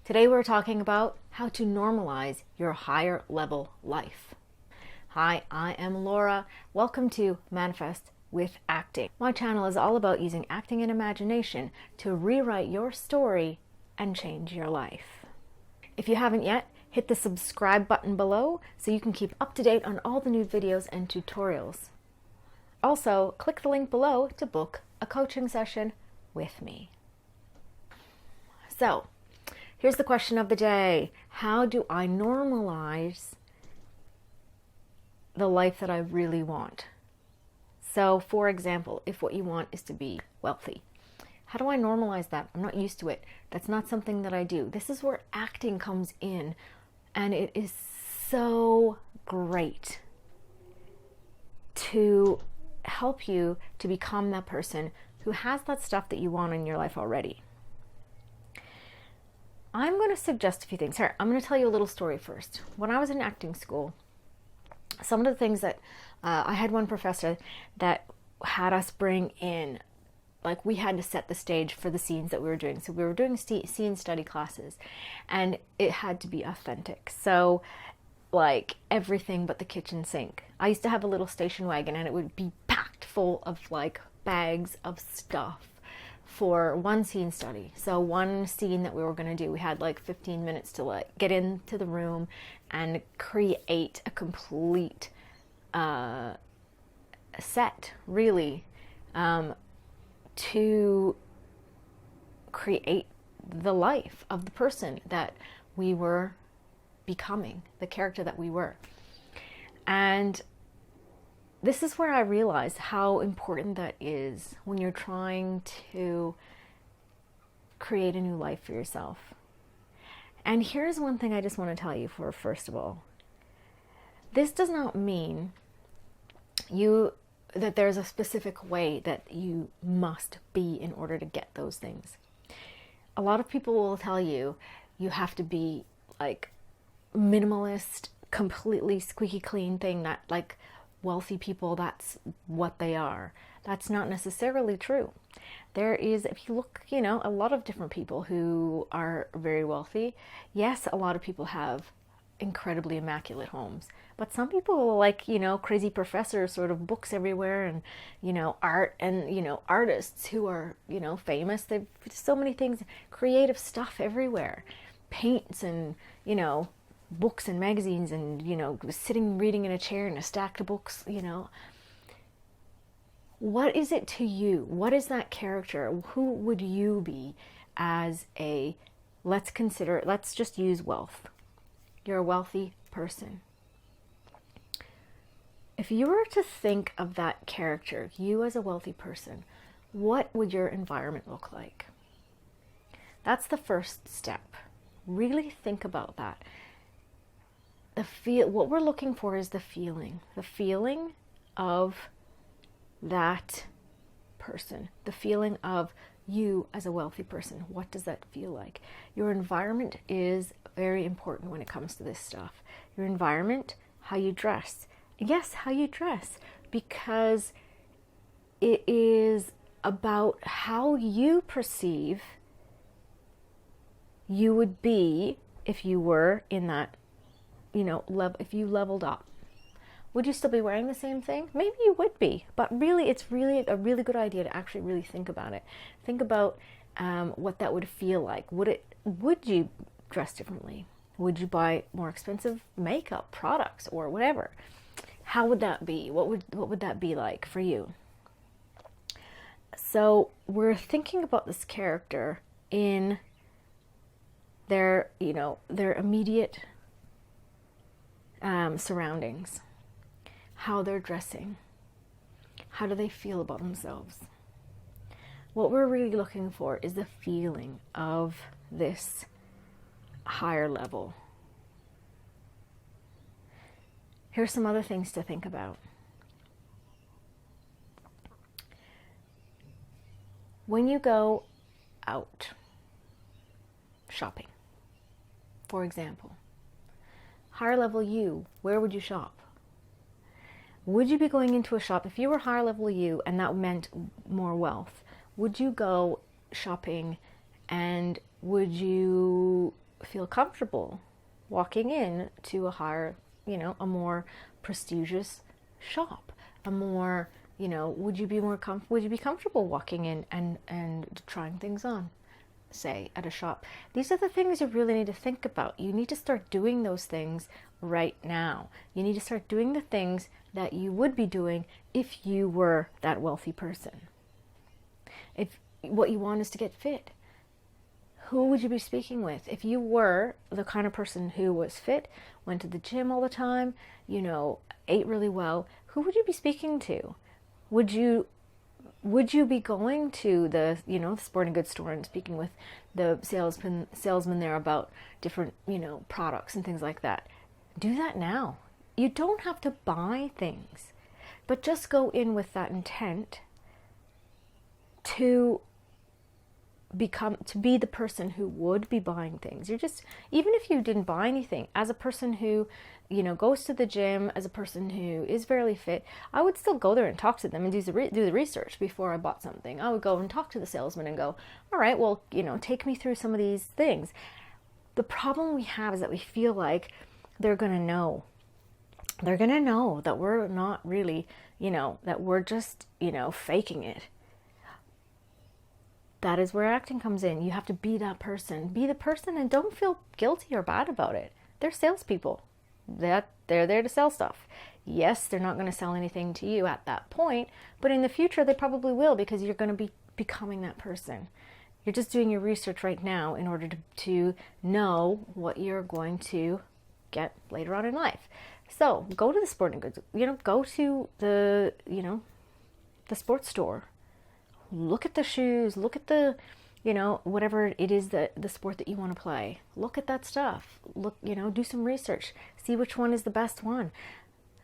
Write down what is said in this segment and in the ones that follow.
Today we're talking about how to normalize your higher level life. Hi, I am Laura. Welcome to Manifest with Acting. My channel is all about using acting and imagination to rewrite your story and change your life. If you haven't yet, hit the subscribe button below so you can keep up to date on all the new videos and tutorials. Also, click the link below to book a coaching session with me. So, here's the question of the day. How do I normalize the life that I really want? So, for example, if what you want is to be wealthy, how do I normalize that? I'm not used to it. That's not something that I do. This is where acting comes in, and it is so great to help you to become that person who has that stuff that you want in your life already. I'm going to suggest a few things. Here, I'm going to tell you a little story first. When I was in acting school, some of the things that I had one professor that had us bring in, like we had to set the stage for the scenes that we were doing. So we were doing scene study classes, and it had to be authentic. So like everything but the kitchen sink. I used to have a little station wagon, and it would be packed full of like bags of stuff for one scene study. So one scene that we were going to do, we had like 15 minutes to like get into the room and create a complete set, really, to create the life of the person that we were becoming, the character that we were. And this is where I realized how important that is when you're trying to create a new life for yourself. And here's one thing I just want to tell you first of all. This does not mean that there's a specific way that you must be in order to get those things. A lot of people will tell you you have to be like minimalist, completely squeaky clean thing, that like wealthy people, that's what they are. That's not necessarily true. There is, if you look, a lot of different people who are very wealthy. Yes, a lot of people have incredibly immaculate homes, but some people like, crazy professors, sort of books everywhere, and, art, and, artists who are, famous. They've so many things, creative stuff everywhere, paints and, books and magazines, and sitting reading in a chair and a stack of books. What is it to you? What is that character? Who would you be as let's just use wealth. You're a wealthy person. If you were to think of that character, you as a wealthy person, what would your environment look like? That's the first step. Really think about that. What we're looking for is the feeling of that person, the feeling of you as a wealthy person. What does that feel like? Your environment is very important when it comes to this stuff. Your environment, how you dress. Yes, how you dress, because it is about how you perceive you would be if you were in that if you leveled up. Would you still be wearing the same thing? Maybe you would be, but really, it's really a really good idea to actually really think about it. Think about what that would feel like. Would you dress differently? Would you buy more expensive makeup products or whatever? How would that be? What would that be like for you? So we're thinking about this character in their immediate surroundings, how they're dressing, how do they feel about themselves. What we're really looking for is the feeling of this higher level. Here's some other things to think about. When you go out shopping, for example, higher level you, where would you shop? Would you be going into a shop, if you were higher level you and that meant more wealth, would you go shopping and would you feel comfortable walking in to a higher, a more prestigious shop, a more, would you be comfortable walking in and trying things on, say, at a shop? These are the things you really need to think about. You need to start doing those things right now. You need to start doing the things that you would be doing if you were that wealthy person. If what you want is to get fit, who would you be speaking with? If you were the kind of person who was fit, went to the gym all the time, ate really well, who would you be speaking to? Would you be going to the, the sporting goods store and speaking with the salesman there about different, products and things like that? Do that now. You don't have to buy things, but just go in with that intent to be the person who would be buying things. Even if you didn't buy anything, as a person who, goes to the gym, as a person who is fairly fit, I would still go there and talk to them and do the research before I bought something. I would go and talk to the salesman and go, all right, well, take me through some of these things. The problem we have is that we feel like they're going to know. They're going to know that we're not really, that we're just, faking it. That is where acting comes in. You have to be that person. Be the person and don't feel guilty or bad about it. They're salespeople. They're there to sell stuff. Yes, they're not going to sell anything to you at that point, but in the future they probably will, because you're going to be becoming that person. You're just doing your research right now in order to know what you're going to get later on in life. So go to the sporting goods, go to the, the sports store. Look at the shoes, look at the, whatever it is that the sport that you want to play. Look at that stuff. Look, do some research. See which one is the best one.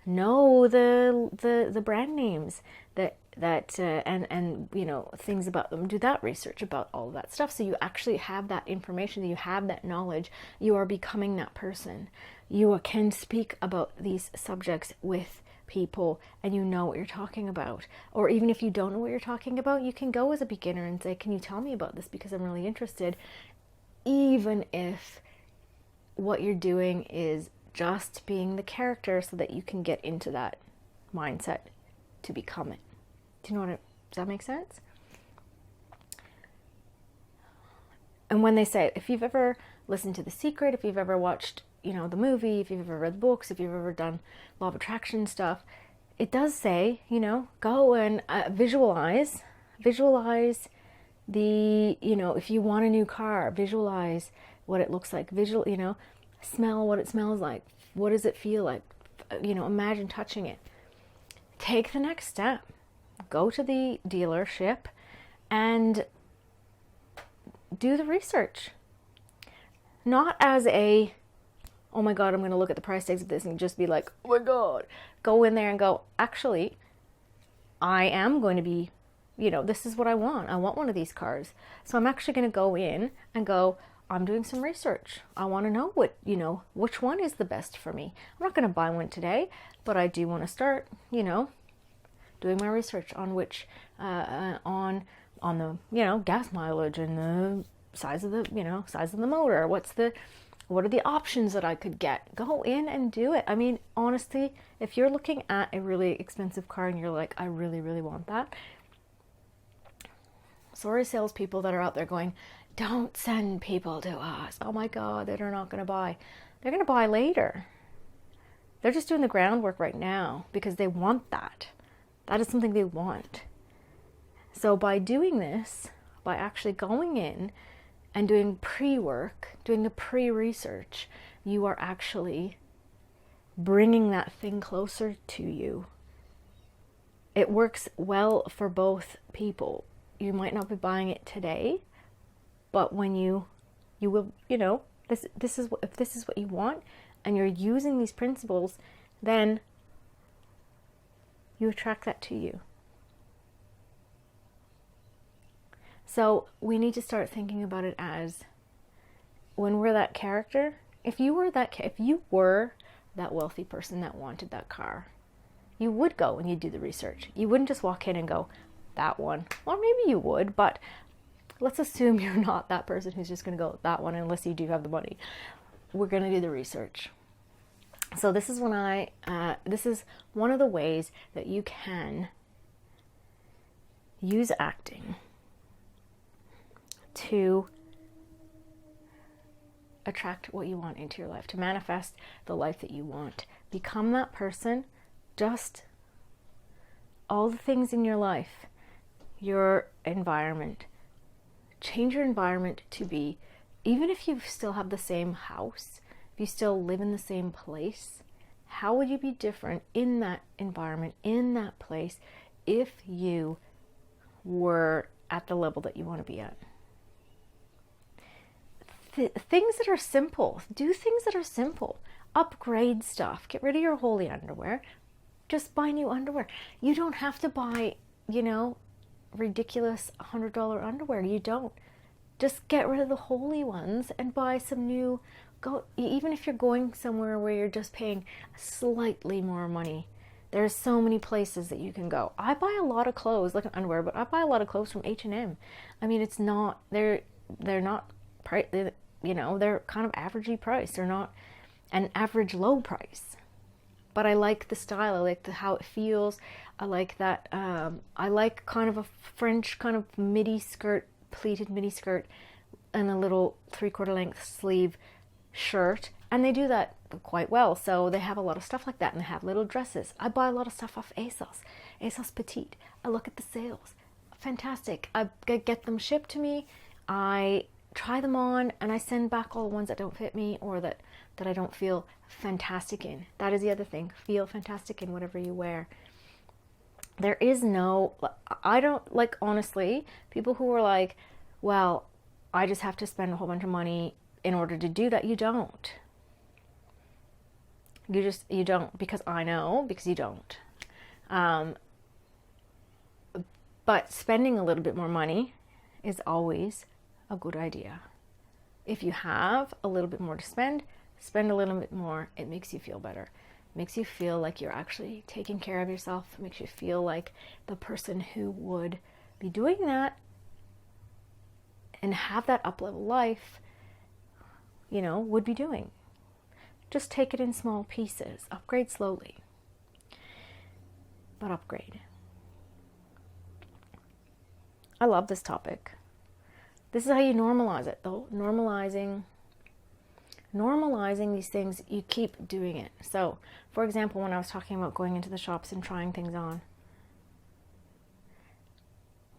Know the brand names and things about them. Do that research about all of that stuff, so you actually have that information, you have that knowledge. You are becoming that person. You can speak about these subjects with people and you know what you're talking about. Or even if you don't know what you're talking about, you can go as a beginner and say, can you tell me about this, because I'm really interested, even if what you're doing is just being the character so that you can get into that mindset to become it. Do you know does that make sense? And when they say, if you've ever listened to The Secret, if you've ever watched the movie, if you've ever read books, if you've ever done law of attraction stuff, it does say, go and visualize the, if you want a new car, visualize what it looks like, smell what it smells like. What does it feel like? Imagine touching it. Take the next step. Go to the dealership and do the research. Not as oh my God, I'm going to look at the price tags of this and just be like, oh my God. Go in there and go, actually, I am going to be, this is what I want. I want one of these cars. So I'm actually going to go in and go, I'm doing some research. I want to know which one is the best for me. I'm not going to buy one today, but I do want to start, doing my research on which, on the, gas mileage and the size of the motor. What are the options that I could get? Go in and do it. I mean, honestly, if you're looking at a really expensive car and you're like, I really, really want that. Sorry, salespeople that are out there going, don't send people to us. Oh my God, they're not going to buy. They're going to buy later. They're just doing the groundwork right now because they want that. That is something they want. So by doing this, by actually going in and doing pre-work, doing the pre-research, you are actually bringing that thing closer to you. It works well for both people. You might not be buying it today, but when you will, if this is what you want and you're using these principles, then you attract that to you. So we need to start thinking about it as when we're that character. If you were that wealthy person that wanted that car, you would go and you'd do the research. You wouldn't just walk in and go, that one. Or maybe you would, but let's assume you're not that person who's just going to go with that one unless you do have the money. We're going to do the research. So this is this is one of the ways that you can use acting to attract what you want into your life, to manifest the life that you want. Become that person. Just all the things in your life, your environment. Change your environment to be, even if you still have the same house, if you still live in the same place, how would you be different in that environment, in that place, if you were at the level that you want to be at? Things that are simple. Do things that are simple. Upgrade stuff. Get rid of your holy underwear. Just buy new underwear. You don't have to buy, ridiculous $100 underwear. You don't. Just get rid of the holy ones and buy some new. Even if you're going somewhere where you're just paying slightly more money, there's so many places that you can go. I buy a lot of clothes, like underwear, but I buy a lot of clothes from H&M. I mean, it's not, they're not they're kind of averagey price. They're not an average low price. But I like the style. I like how it feels. I like that. I like kind of a French kind of midi skirt, pleated midi skirt, and a little 3/4 length sleeve shirt. And they do that quite well. So they have a lot of stuff like that, and they have little dresses. I buy a lot of stuff off ASOS Petite. I look at the sales. Fantastic. I get them shipped to me. I try them on, and I send back all the ones that don't fit me or that I don't feel fantastic in. That is the other thing. Feel fantastic in whatever you wear. There is I don't, like, honestly, people who are like, well, I just have to spend a whole bunch of money in order to do that. You don't. You don't, because I know, because you don't. But spending a little bit more money is always a good idea. If you have a little bit more to spend a little bit more. It makes you feel better. It makes you feel like you're actually taking care of yourself. It makes you feel like the person who would be doing that and have that up-level life, would be doing. Just take it in small pieces. Upgrade slowly, but upgrade. I love this topic. This is how you normalize it, though. Normalizing these things, you keep doing it. So, for example, when I was talking about going into the shops and trying things on,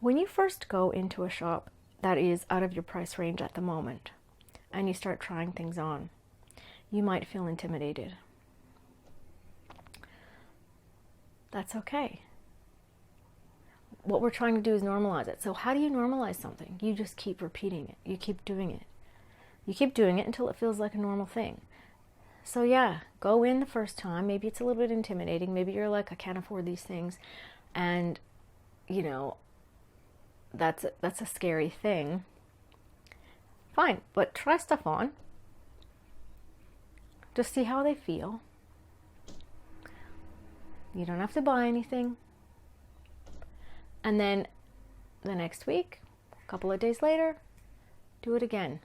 when you first go into a shop that is out of your price range at the moment, and you start trying things on, you might feel intimidated. That's okay. What we're trying to do is normalize it. So how do you normalize something? You just keep repeating it. You keep doing it. You keep doing it until it feels like a normal thing. So yeah, go in the first time. Maybe it's a little bit intimidating. Maybe you're like, I can't afford these things. And, that's a scary thing. Fine, but try stuff on. Just see how they feel. You don't have to buy anything. And then the next week, a couple of days later, do it again.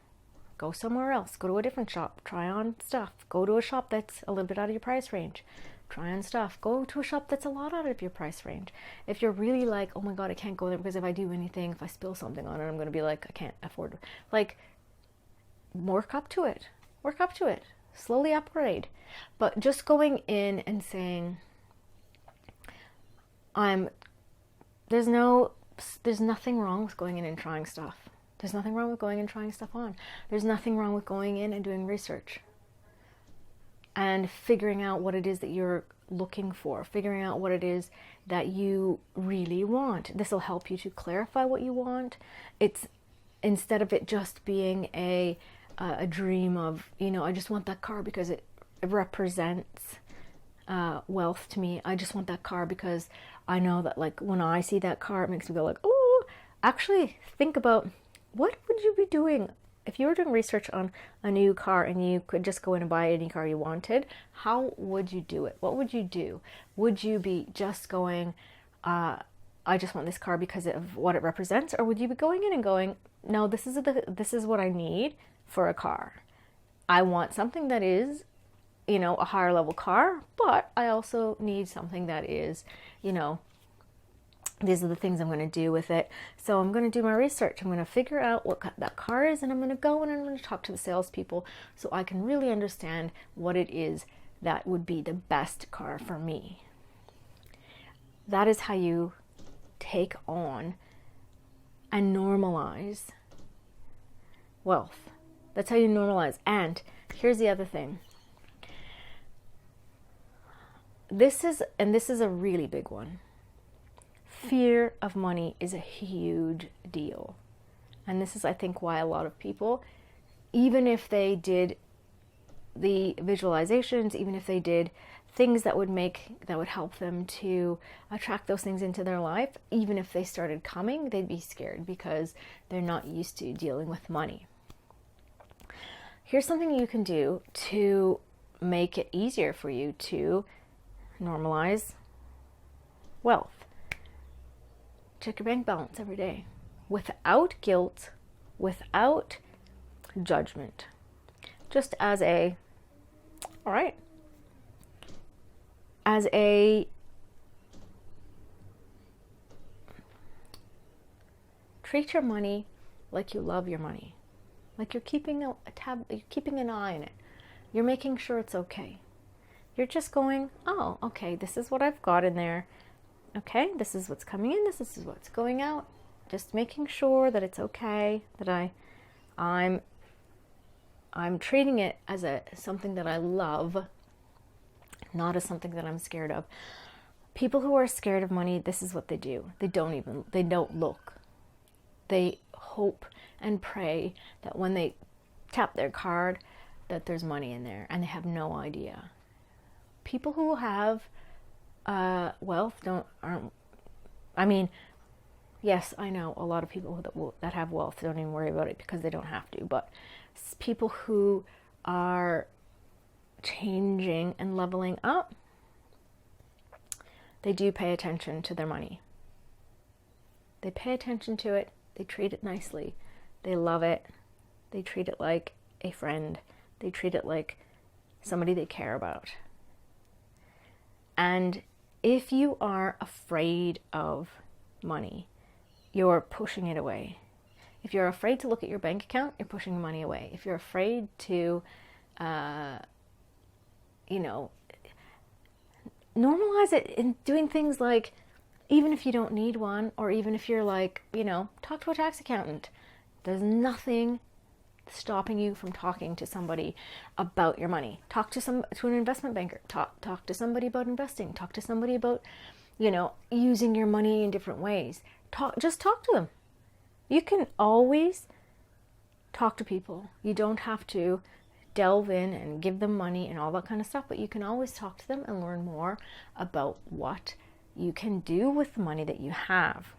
Go somewhere else. Go to a different shop. Try on stuff. Go to a shop that's a little bit out of your price range. Try on stuff. Go to a shop that's a lot out of your price range. If you're really like, oh my God, I can't go there because if I do anything, if I spill something on it, I'm going to be like, I can't afford it. Like, work up to it. Work up to it. Slowly upgrade. But just going in and saying, there's nothing wrong with going in and trying stuff. There's nothing wrong with going and trying stuff on. There's nothing wrong with going in and doing research and figuring out what it is that you're looking for, figuring out what it is that you really want. This will help you to clarify what you want. It's, instead of it just being a dream of, I just want that car because it represents wealth to me. I just want that car because I know that, like, when I see that car, it makes me go like, oh. Actually think about, what would you be doing if you were doing research on a new car and you could just go in and buy any car you wanted? How would you do it? What would you do? Would you be just going, I just want this car because of what it represents? Or would you be going in and going, no, this is what I need for a car. I want something that is, a higher level car, but I also need something that is, these are the things I'm going to do with it. So I'm going to do my research. I'm going to figure out what that car is, and I'm going to go and I'm going to talk to the salespeople so I can really understand what it is that would be the best car for me. That is how you take on and normalize wealth. That's how you normalize. And here's the other thing. This is a really big one. Fear of money is a huge deal. And this is, I think, why a lot of people, even if they did the visualizations, even if they did things that would help them to attract those things into their life, even if they started coming, they'd be scared because they're not used to dealing with money. Here's something you can do to make it easier for you to normalize wealth. Check your bank balance every day without guilt, without judgment. Just as a treat your money like you love your money. Like you're keeping a tab, you're keeping an eye on it. You're making sure it's okay. You're just going, oh, okay, this is what I've got in there. Okay, this is what's coming in, this is what's going out. Just making sure that it's okay, that I'm treating it as something that I love, not as something that I'm scared of. People who are scared of money, this is what they do. They don't look. They hope and pray that when they tap their card that there's money in there, and they have no idea. People who have wealth yes, I know a lot of people that have wealth don't even worry about it because they don't have to, but people who are changing and leveling up, they do pay attention to their money. They pay attention to it, they treat it nicely, they love it, they treat it like a friend, they treat it like somebody they care about. And if you are afraid of money, you're pushing it away. If you're afraid to look at your bank account, you're pushing money away. If you're afraid to, normalize it in doing things like, even if you don't need one, or even if you're like, talk to a tax accountant. There's nothing stopping you from talking to somebody about your money. Talk to an investment banker. Talk to somebody about investing. Talk to somebody about, using your money in different ways. Just talk to them. You can always talk to people. You don't have to delve in and give them money and all that kind of stuff, but you can always talk to them and learn more about what you can do with the money that you have.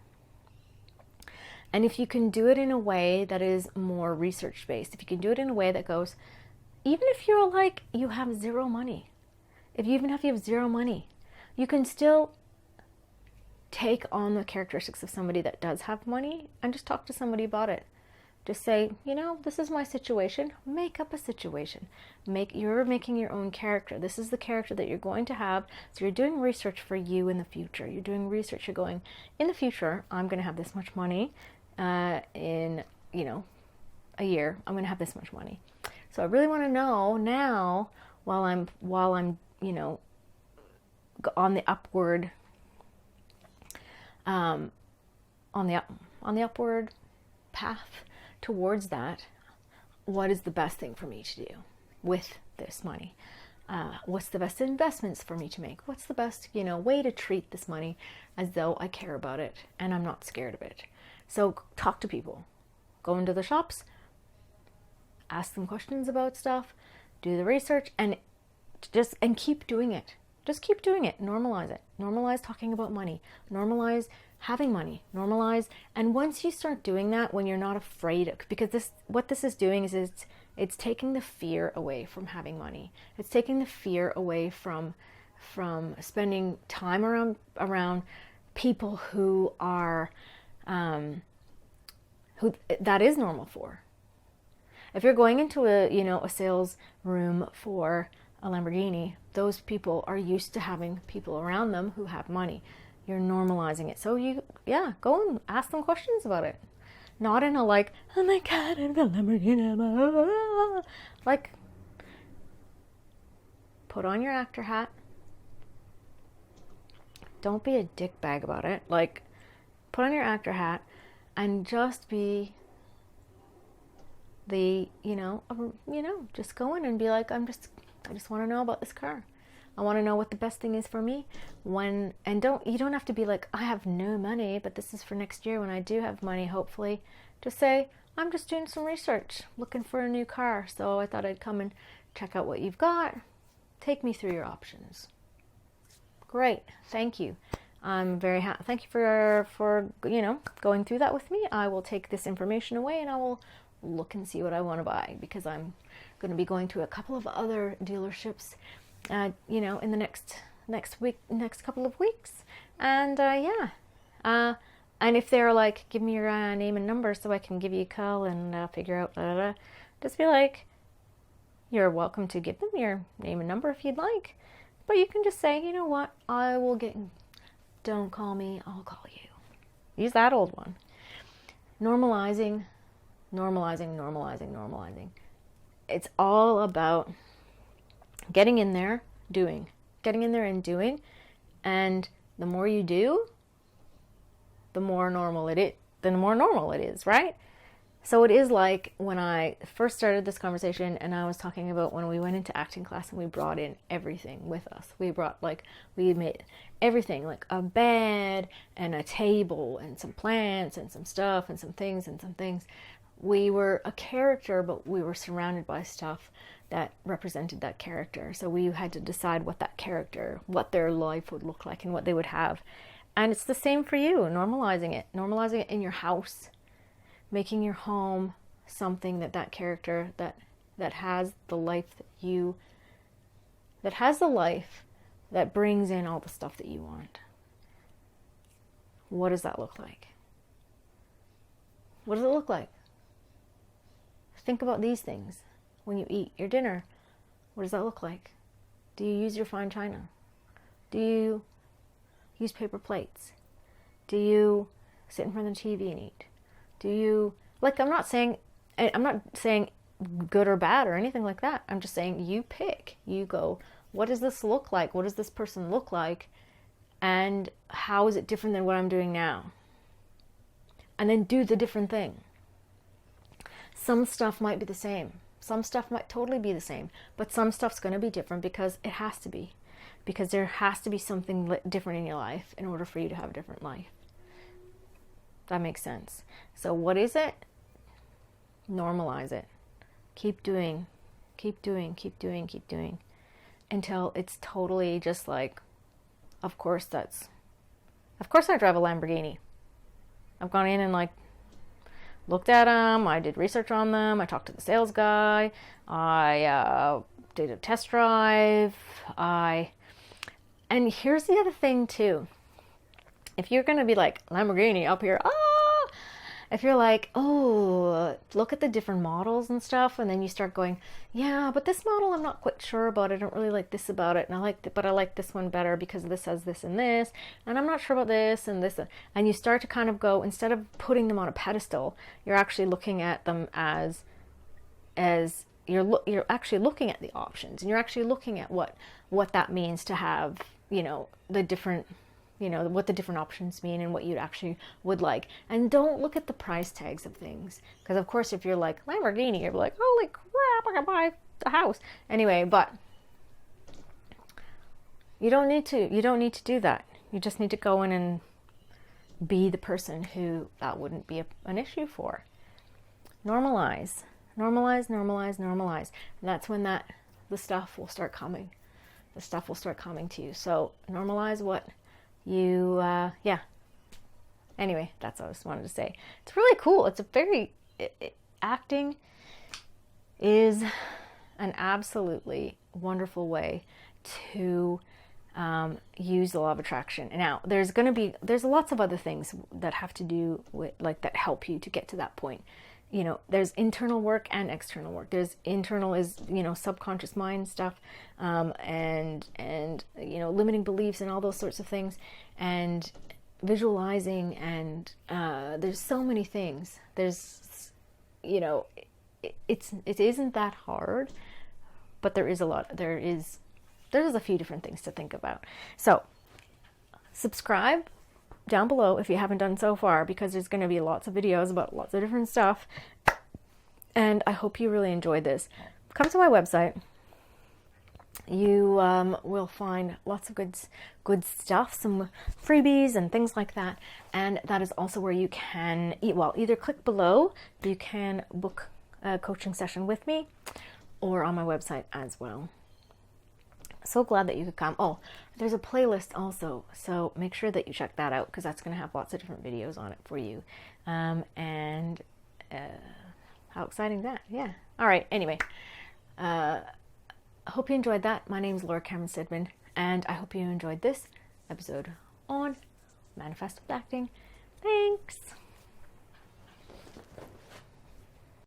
And if you can do it in a way that is more research-based, if you can do it in a way that goes, even if you're like, you have zero money, you have zero money, you can still take on the characteristics of somebody that does have money and just talk to somebody about it. Just say, this is my situation. Make up a situation. You're making your own character. This is the character that you're going to have. So you're doing research for you in the future. You're doing research. You're going, in the future, I'm going to have this much money. In a year, I'm going to have this much money. So I really want to know now, while I'm on the upward upward path towards that, what is the best thing for me to do with this money? What's the best investments for me to make? What's the best, way to treat this money as though I care about it and I'm not scared of it? So talk to people, go into the shops, ask them questions about stuff, do the research, and keep doing it. Just keep doing it. Normalize it. Normalize talking about money. Normalize having money. Normalize. And once you start doing that, when you're not afraid, because what this is doing is it's taking the fear away from having money. It's taking the fear away from spending time around people who who that is normal for. If you're going into a sales room for a Lamborghini, those people are used to having people around them who have money. You're normalizing it. So go and ask them questions about it. Not in a like, oh my God, I have a Lamborghini. Like, put on your actor hat. Don't be a dickbag about it. Like, put on your actor hat and just be just go in and be like, I just want to know about this car. I want to know what the best thing is for me. You don't have to be like, I have no money, but this is for next year when I do have money, hopefully. Just say, I'm just doing some research, looking for a new car. So I thought I'd come and check out what you've got. Take me through your options. Great. Thank you. I'm very happy. Thank you for going through that with me. I will take this information away and I will look and see what I want to buy, because I'm going to be going to a couple of other dealerships in the next couple of weeks. And and if they're like, give me your name and number so I can give you a call and figure out just be like, you're welcome to give them your name and number if you'd like, but you can just say, you know what, don't call me, I'll call you. Use that old one. Normalizing. It's all about getting in there and doing. And the more you do, the more normal it is, right? So it is like when I first started this conversation and I was talking about when we went into acting class and we brought in everything with us. We made everything, like a bed and a table and some plants and some stuff and some things. We were a character, but we were surrounded by stuff that represented that character. So we had to decide what what their life would look like and what they would have. And it's the same for you, normalizing it in your house, making your home something that character that has the life that brings in all the stuff that you want. What does that look like? What does it look like? Think about these things when you eat your dinner. What does that look like? Do you use your fine china? Do you use paper plates? Do you sit in front of the TV and eat? Do you, I'm not saying good or bad or anything like that. I'm just saying you pick. You go, what does this look like? What does this person look like? And how is it different than what I'm doing now? And then do the different thing. Some stuff might be the same. Some stuff might totally be the same. But some stuff's going to be different because it has to be. Because there has to be something different in your life in order for you to have a different life. That makes sense. So what is it? Normalize it. Keep doing. Until it's totally just like, of course I drive a Lamborghini. I've gone in and looked at them. I did research on them. I talked to the sales guy. I did a test drive. And here's the other thing too. If you're going to be like, Lamborghini up here, if you're like, oh, look at the different models and stuff, and then you start going, yeah, but this model I'm not quite sure about. I don't really like this about it, and I like this one better because this has this and this, and I'm not sure about this and this, and you start to kind of go, instead of putting them on a pedestal, you're actually looking at them as you're actually looking at the options, and you're actually looking at what that means to have, the different, what the different options mean and what you actually would like. And don't look at the price tags of things. Because of course, if you're like Lamborghini, you're like, holy crap, I can buy a house. Anyway, but you don't need to do that. You just need to go in and be the person who that wouldn't be an issue for. Normalize. And that's when the stuff will start coming. The stuff will start coming to you. So normalize what you, Anyway, that's what I just wanted to say. It's really cool. It's acting is an absolutely wonderful way to use the law of attraction. Now, there's lots of other things that have to do with, like, that help you to get to that point. You know, there's internal work and external work. There's internal is, you know, subconscious mind stuff, and you know, limiting beliefs and all those sorts of things, and visualizing, and there's so many things. There's, you know, it isn't that hard, but there's a few different things to think about. So subscribe down below if you haven't done so far, because there's going to be lots of videos about lots of different stuff, and I hope you really enjoyed this. Come to my website. You will find lots of good stuff, some freebies and things like that, and that is also where you can either click below, you can book a coaching session with me, or on my website as well. So glad that you could come. Oh, there's a playlist also, so make sure that you check that out, because that's going to have lots of different videos on it for you. And how exciting that, yeah. All right, anyway, I hope you enjoyed that. My name is Laura Cameron-Stedman, and I hope you enjoyed this episode on Manifest with Acting. Thanks.